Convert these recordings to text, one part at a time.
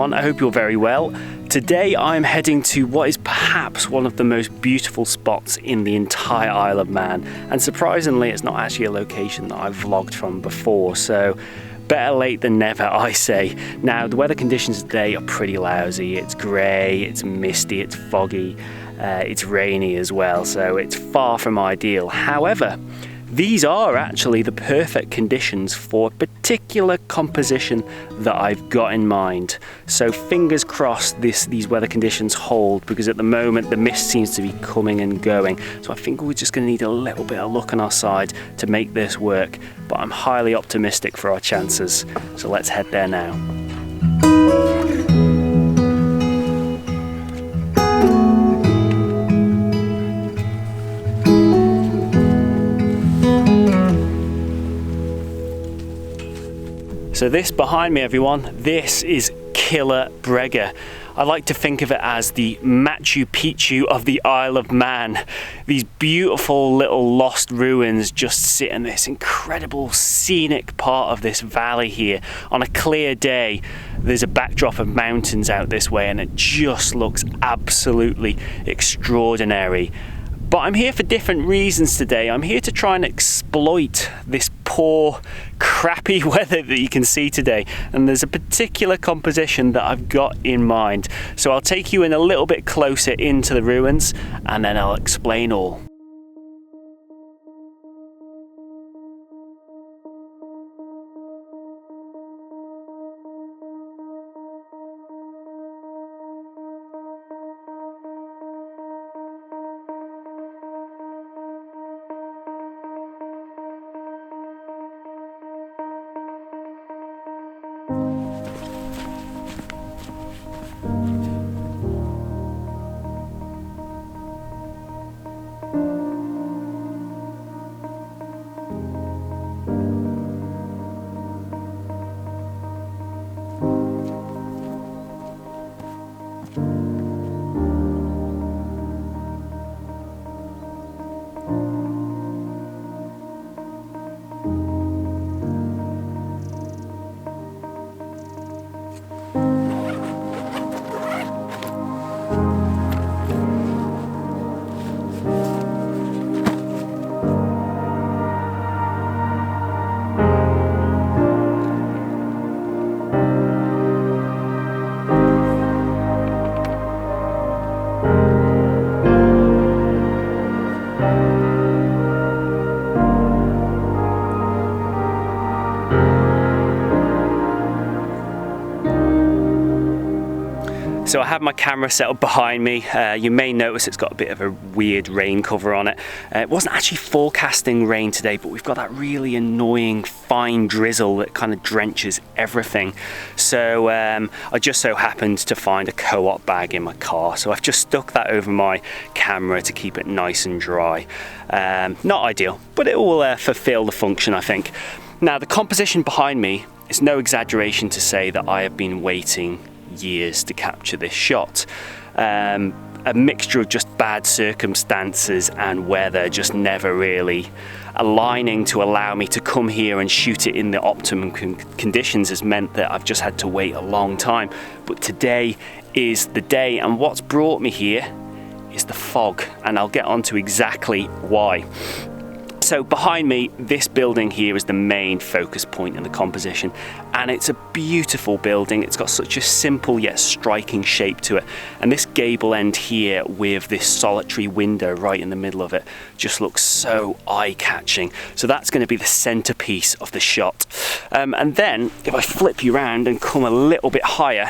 everyone, I hope you're very well. Today I'm heading to what is perhaps one of the most beautiful spots in the entire Isle of Man, and surprisingly it's not actually a location that I've vlogged from before, so better late than never, I say. Now the weather conditions today are pretty lousy. It's grey, it's misty, it's foggy, it's rainy as well, so it's far from ideal. However, these are actually the perfect conditions for a particular composition that I've got in mind. So fingers crossed these weather conditions hold, because at the moment the mist seems to be coming and going. So I think we're just going to need a little bit of luck on our side to make this work. But I'm highly optimistic for our chances. So let's head there now. So this behind me, everyone, this is Killer Brega. I like to think of it as the Machu Picchu of the Isle of Man. These beautiful little lost ruins just sit in this incredible scenic part of this valley here. On a clear day, there's a backdrop of mountains out this way and it just looks absolutely extraordinary. But I'm here for different reasons today. I'm here to try and exploit this poor, crappy weather that you can see today. And there's a particular composition that I've got in mind. So I'll take you in a little bit closer into the ruins and then I'll explain all. So I have my camera set up behind me. You may notice it's got a bit of a weird rain cover on it. It wasn't actually forecasting rain today, but we've got that really annoying fine drizzle that kind of drenches everything. So I just so happened to find a co-op bag in my car. So I've just stuck that over my camera to keep it nice and dry. Not ideal, but it will fulfill the function, I think. Now the composition behind me is no exaggeration to say that I have been waiting years to capture this shot. A mixture of just bad circumstances and weather just never really aligning to allow me to come here and shoot it in the optimum conditions has meant that I've just had to wait a long time. But today is the day, and what's brought me here is the fog, and I'll get on to exactly why. So behind me, this building here is the main focus point in the composition, and it's a beautiful building. It's got such a simple yet striking shape to it, and this gable end here with this solitary window right in the middle of it just looks so eye-catching. So that's going to be the centerpiece of the shot. And then if I flip you around and come a little bit higher,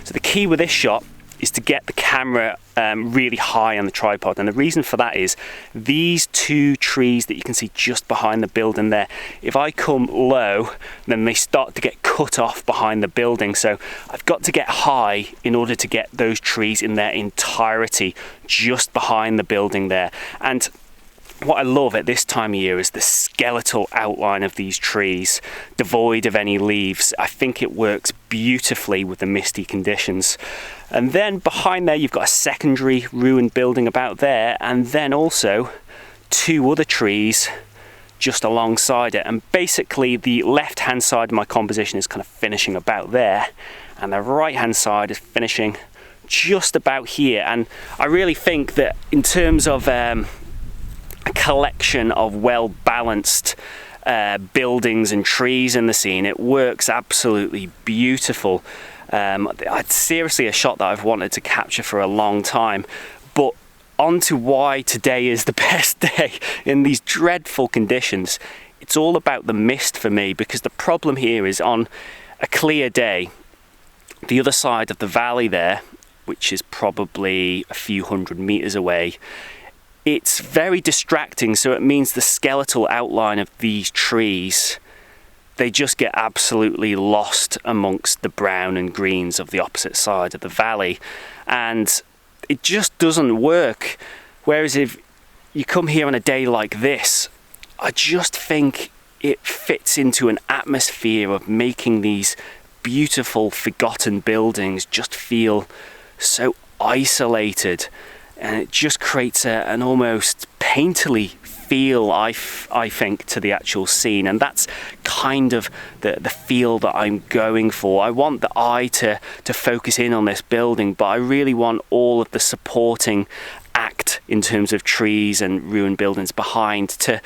so the key with this shot is to get the camera really high on the tripod, and the reason for that is these two trees that you can see just behind the building there, if I come low then they start to get cut off behind the building, so I've got to get high in order to get those trees in their entirety just behind the building there. And what I love at this time of year is the skeletal outline of these trees, devoid of any leaves. I think it works beautifully with the misty conditions. And then behind there you've got a secondary ruined building about there, and then also two other trees just alongside it. And basically the left hand side of my composition is kind of finishing about there, and the right hand side is finishing just about here. And I really think that in terms of a collection of well balanced buildings and trees in the scene, it works absolutely beautiful. It's seriously a shot that I've wanted to capture for a long time. But on to why today is the best day in these dreadful conditions. It's all about the mist for me, because the problem here is on a clear day, the other side of the valley there, which is probably a few hundred meters away, it's very distracting. So it means the skeletal outline of these trees, they just get absolutely lost amongst the brown and greens of the opposite side of the valley, and it just doesn't work. Whereas if you come here on a day like this, I just think it fits into an atmosphere of making these beautiful forgotten buildings just feel so isolated, and it just creates an almost painterly feel, I think, to the actual scene. And that's kind of the feel that I'm going for. I want the eye to focus in on this building, but I really want all of the supporting act in terms of trees and ruined buildings behind to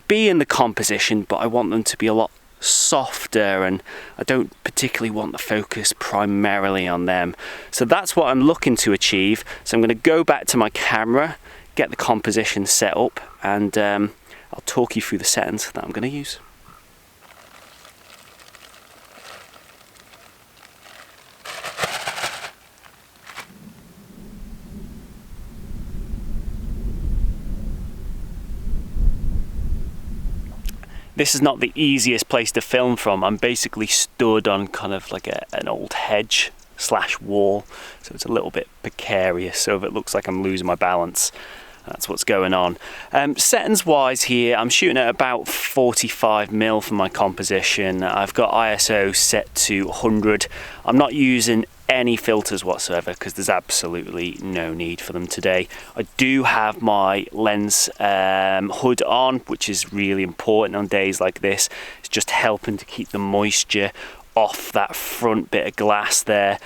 be in the composition, but I want them to be a lot softer, and I don't particularly want the focus primarily on them. So that's what I'm looking to achieve. So I'm going to go back to my camera, get the composition set up, and I'll talk you through the settings that I'm going to use. This is not the easiest place to film from. I'm basically stood on kind of like an old hedge / wall, so it's a little bit precarious. So if it looks like I'm losing my balance, that's what's going on. Settings wise here, I'm shooting at about 45mm for my composition. I've got ISO set to 100. I'm not using any filters whatsoever because there's absolutely no need for them today. I do have my lens hood on, which is really important on days like this. It's just helping to keep the moisture off that front bit of glass there,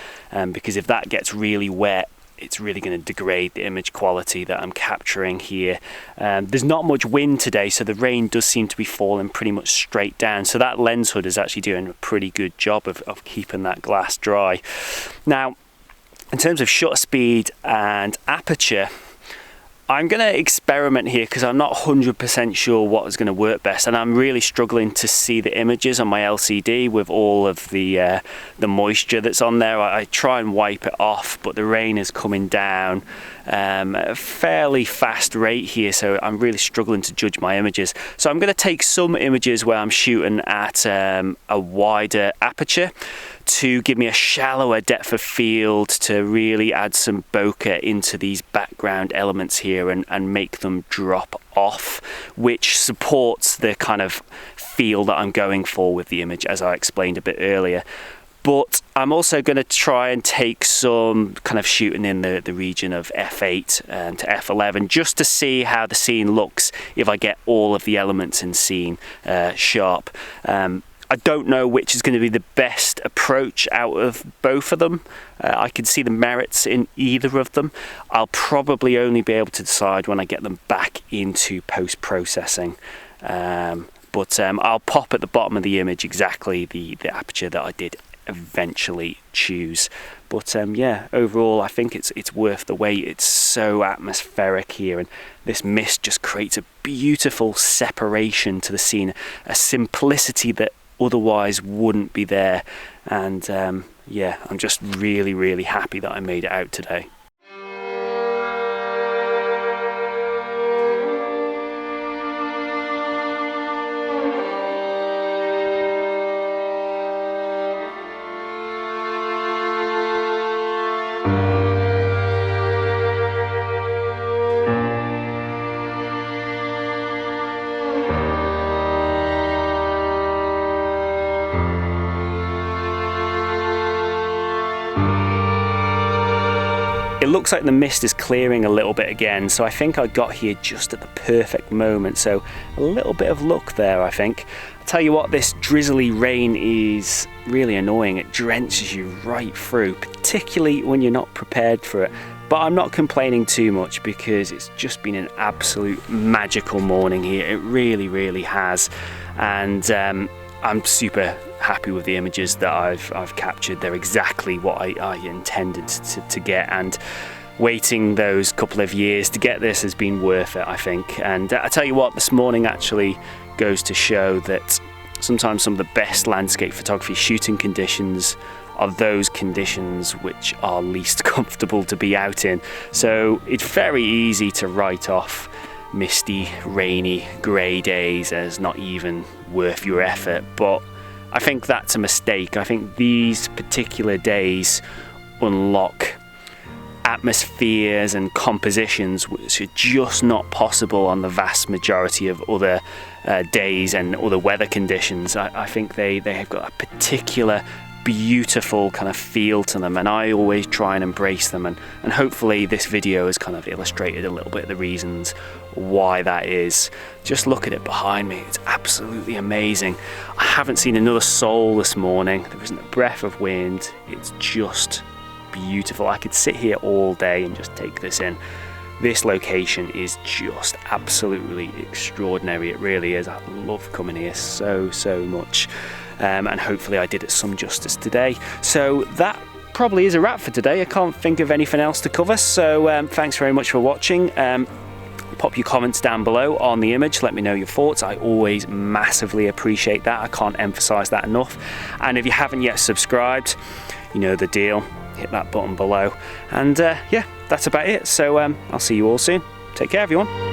because if that gets really wet, it's really going to degrade the image quality that I'm capturing here. There's not much wind today, so the rain does seem to be falling pretty much straight down. So that lens hood is actually doing a pretty good job of keeping that glass dry. Now, in terms of shutter speed and aperture, I'm going to experiment here because I'm not 100% sure what is going to work best, and I'm really struggling to see the images on my LCD with all of the moisture that's on there. I try and wipe it off, but the rain is coming down at a fairly fast rate here, so I'm really struggling to judge my images. So I'm going to take some images where I'm shooting at a wider aperture to give me a shallower depth of field, to really add some bokeh into these background elements here and make them drop off, which supports the kind of feel that I'm going for with the image, as I explained a bit earlier. But I'm also going to try and take some kind of shooting in the region of f8 to f11, just to see how the scene looks if I get all of the elements in scene sharp. I don't know which is going to be the best approach out of both of them. I can see the merits in either of them. I'll probably only be able to decide when I get them back into post-processing. But I'll pop at the bottom of the image exactly the aperture that I did eventually choose. But yeah, overall I think it's worth the wait. It's so atmospheric here, and this mist just creates a beautiful separation to the scene, a simplicity that otherwise wouldn't be there. And yeah, I'm just really happy that I made it out today. It looks like the mist is clearing a little bit again, so I think I got here just at the perfect moment. So a little bit of luck there, I think. I tell you what, this drizzly rain is really annoying. It drenches you right through, particularly when you're not prepared for it. But I'm not complaining too much because it's just been an absolute magical morning here. It really, really has. And I'm super happy with the images that I've captured. They're exactly what I intended to get, and waiting those couple of years to get this has been worth it, I think. And I tell you what, this morning actually goes to show that sometimes some of the best landscape photography shooting conditions are those conditions which are least comfortable to be out in. So it's very easy to write off misty, rainy, grey days as not even worth your effort, but I think that's a mistake. I think these particular days unlock atmospheres and compositions which are just not possible on the vast majority of other days and other weather conditions. I think they have got a particular beautiful kind of feel to them, and I always try and embrace them, and hopefully this video has kind of illustrated a little bit of the reasons why that is. Just look at it behind me, it's absolutely amazing. I haven't seen another soul this morning, there isn't a breath of wind, it's just beautiful. I could sit here all day and just take this in. This location is just absolutely extraordinary, it really is. I love coming here so much. And hopefully I did it some justice today. So that probably is a wrap for today. I can't think of anything else to cover, so thanks very much for watching. Pop your comments down below on the image, let me know your thoughts. I always massively appreciate that. I can't emphasize that enough. And if you haven't yet subscribed, you know the deal, hit that button below. And yeah, that's about it. So I'll see you all soon. Take care, everyone.